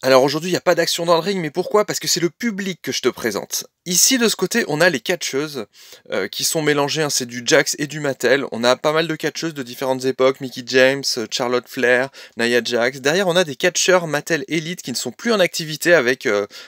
Alors aujourd'hui, il n'y a pas d'action dans le ring, mais pourquoi? Parce que c'est le public que je te présente. Ici, de ce côté, on a les catcheuses qui sont mélangées, hein, c'est du Jax et du Mattel. On a pas mal de catcheuses de différentes époques, Mickie James, Charlotte Flair, Nia Jax. Derrière, on a des catcheurs Mattel Elite qui ne sont plus en activité avec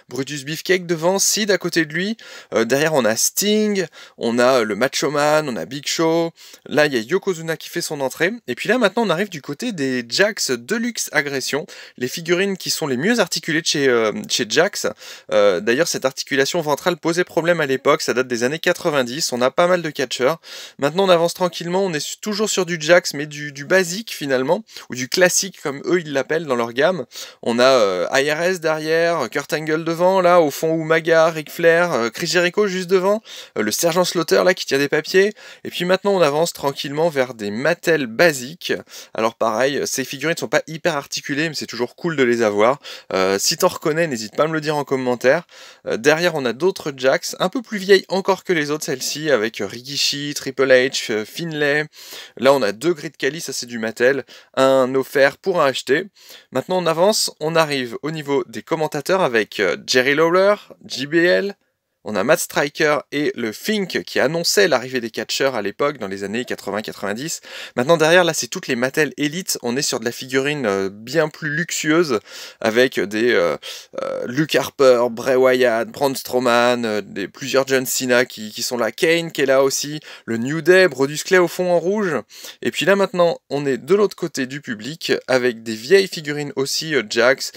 Brutus Beefcake devant, Sid à côté de lui. Derrière, on a Sting, on a le Macho Man, on a Big Show. Là, il y a Yokozuna qui fait son entrée. Et puis là, maintenant, on arrive du côté des Jax Deluxe Aggression, les figurines qui sont les mieux articulées de chez Jax. D'ailleurs, cette articulation ventrale posait problème à l'époque, ça date des années 90, on a pas mal de catcheurs. Maintenant, on avance tranquillement, on est toujours sur du Jax, mais du basique finalement, ou du classique comme eux ils l'appellent dans leur gamme. On a IRS derrière, Kurt Angle devant, là, au fond Umaga, Ric Flair, Chris Jericho juste devant, le sergent Slaughter là qui tient des papiers. Et puis maintenant, on avance tranquillement vers des Mattel basiques. Alors pareil, ces figurines ne sont pas hyper articulées, mais c'est toujours cool de les avoir. Si t'en reconnais, n'hésite pas à me le dire en commentaire. Derrière, on a d'autres Jax, un peu plus vieilles encore que les autres, celles-ci, avec Rikishi, Triple H, Finlay. Là, on a deux Great Khali, ça c'est du Mattel, un offert pour un acheté. Maintenant, on avance, on arrive au niveau des commentateurs avec Jerry Lawler, JBL. On a Matt Striker et le Fink qui annonçait l'arrivée des catcheurs à l'époque, dans les années 80-90. Maintenant derrière, là c'est toutes les Mattel Elite, on est sur de la figurine bien plus luxueuse, avec des Luke Harper, Bray Wyatt, Braun Strowman, plusieurs John Cena qui sont là, Kane qui est là aussi, le New Day, Brodus Clay au fond en rouge. Et puis là maintenant, on est de l'autre côté du public, avec des vieilles figurines aussi, Jax,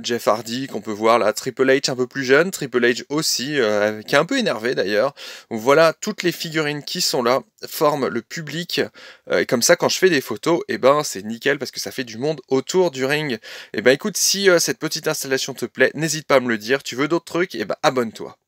Jeff Hardy qu'on peut voir là, Triple H un peu plus jeune, Triple H aussi, qui est un peu énervé d'ailleurs. Voilà, toutes les figurines qui sont là forment le public, et comme ça quand je fais des photos, et ben c'est nickel parce que ça fait du monde autour du ring. Et ben écoute, si cette petite installation te plaît, n'hésite pas à me le dire. Tu veux d'autres trucs, et ben abonne-toi.